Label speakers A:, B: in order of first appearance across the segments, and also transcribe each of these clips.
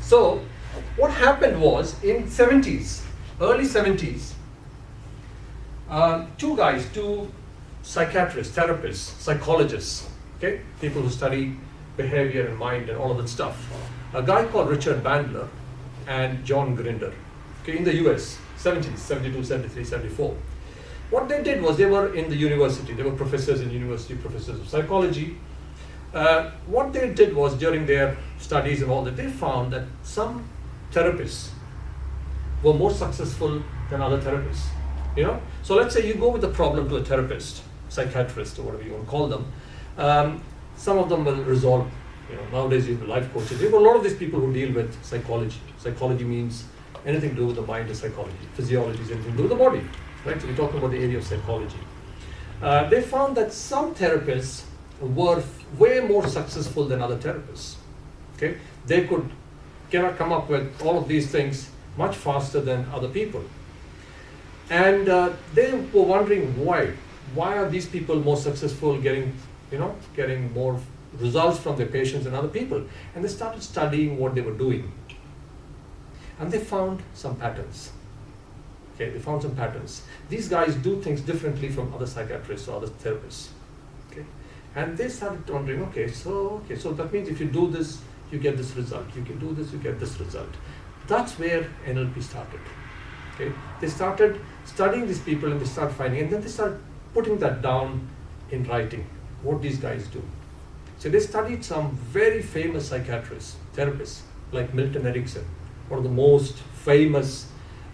A: So what happened was in 70s, early 70s, two psychiatrists, therapists, psychologists, okay, people who study behavior and mind and all of that stuff. A guy called Richard Bandler and John Grinder, okay, in the US, 70s, 72, 73, 74. What they did was they were in the university, they were professors in university, professors of psychology. What they did was during their studies and all that, they found that some therapists were more successful than other therapists. You know, so let's say you go with a problem to a therapist, psychiatrist, or whatever you want to call them. Some of them will resolve. You know, nowadays you have life coaches. You have a lot of these people who deal with psychology. Psychology means anything to do with the mind is psychology. Physiology is anything to do with the body, right? So we're talking about the area of psychology. They found that some therapists were way more successful than other therapists. Okay, they cannot come up with all of these things much faster than other people. And they were wondering why. Why are these people more successful, getting more results from their patients than other people? And they started studying what they were doing. And they found some patterns. Okay, they found some patterns. These guys do things differently from other psychiatrists or other therapists. Okay, and they started wondering, so that means if you do this, you get this result. You can do this, you get this result. That's where NLP started. Okay, they started studying these people and they started finding, and then they started putting that down in writing, what these guys do. So they studied some very famous psychiatrists, therapists, like Milton Erickson, one of the most famous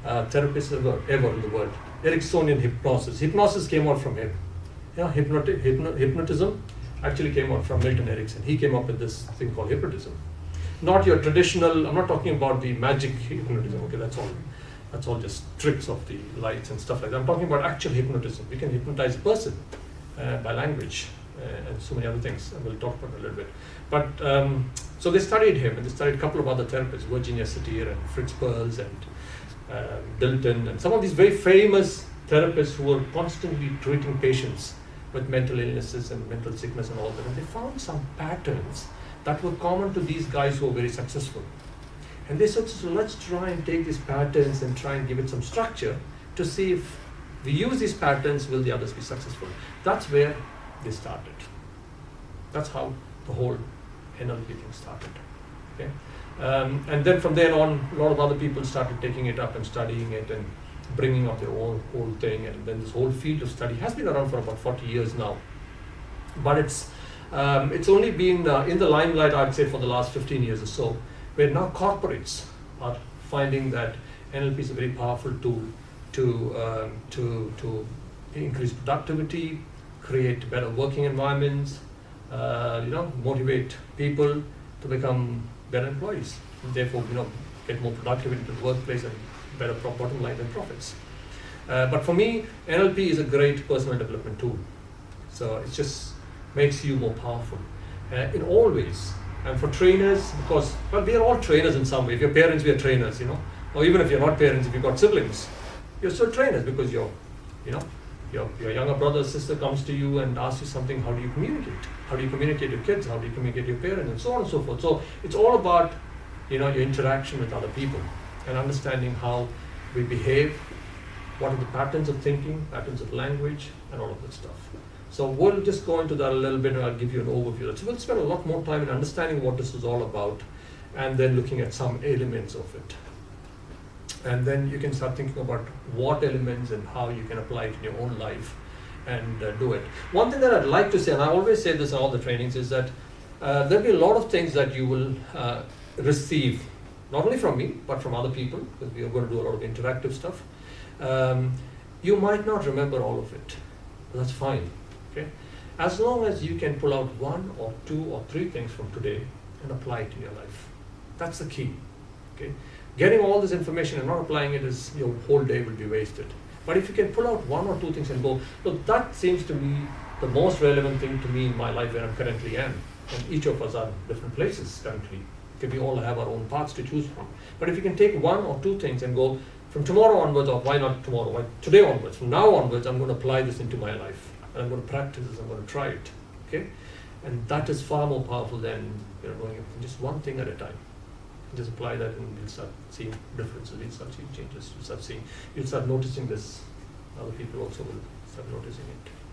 A: therapists ever in the world. Ericksonian hypnosis. Hypnosis came out from him. Yeah, hypnotism actually came out from Milton Erickson. He came up with this thing called hypnotism. Not your traditional, I'm not talking about the magic hypnotism, okay, that's all just tricks of the lights and stuff like that. I'm talking about actual hypnotism. We can hypnotize a person by language and so many other things, and we'll talk about it a little bit. But so they studied him, and they studied a couple of other therapists, Virginia Satir and Fritz Perls and Dilton, and some of these very famous therapists who were constantly treating patients with mental illnesses and mental sickness and all that. And they found some patterns that were common to these guys who were very successful. And they said, so let's try and take these patterns and try and give it some structure to see if we use these patterns, will the others be successful? That's where they started. That's how the whole NLP thing started. Okay? And then from there on, a lot of other people started taking it up and studying it and bringing up their own whole thing. And then this whole field of study has been around for about 40 years now. But it's only been in the limelight, I'd say, for the last 15 years or so, where now corporates are finding that NLP is a very powerful tool to increase productivity, create better working environments, motivate people to become better employees, and therefore get more productivity into the workplace and better bottom line and profits. But for me, NLP is a great personal development tool. So it just makes you more powerful in all ways. And for trainers, because, well, we are all trainers in some way. If you're parents, we are trainers, Or even if you're not parents, if you've got siblings, you're still trainers because your younger brother or sister comes to you and asks you something. How do you communicate? How do you communicate with kids? How do you communicate with your parents? And so on and so forth. So it's all about, your interaction with other people and understanding how we behave, what are the patterns of thinking, patterns of language, and all of that stuff. So we'll just go into that a little bit, and I'll give you an overview. So we'll spend a lot more time in understanding what this is all about, and then looking at some elements of it. And then you can start thinking about what elements and how you can apply it in your own life and do it. One thing that I'd like to say, and I always say this in all the trainings, is that there'll be a lot of things that you will receive, not only from me, but from other people, because we are going to do a lot of interactive stuff. You might not remember all of it. That's fine. Okay? As long as you can pull out 1 or 2 or 3 things from today and apply it in your life. That's the key. Okay? Getting all this information and not applying it is, your whole day will be wasted. But if you can pull out 1 or 2 things and go, look, that seems to be the most relevant thing to me in my life where I currently am. And each of us are in different places currently. Okay, we all have our own paths to choose from. But if you can take 1 or 2 things and go, from tomorrow onwards, or why not tomorrow, why today onwards, from now onwards, I'm going to apply this into my life. And I'm going to practice this, I'm going to try it. Okay? And that is far more powerful than doing it just one thing at a time. Just apply that and you'll start seeing differences, you'll start seeing changes, you'll start noticing this. Other people also will start noticing it.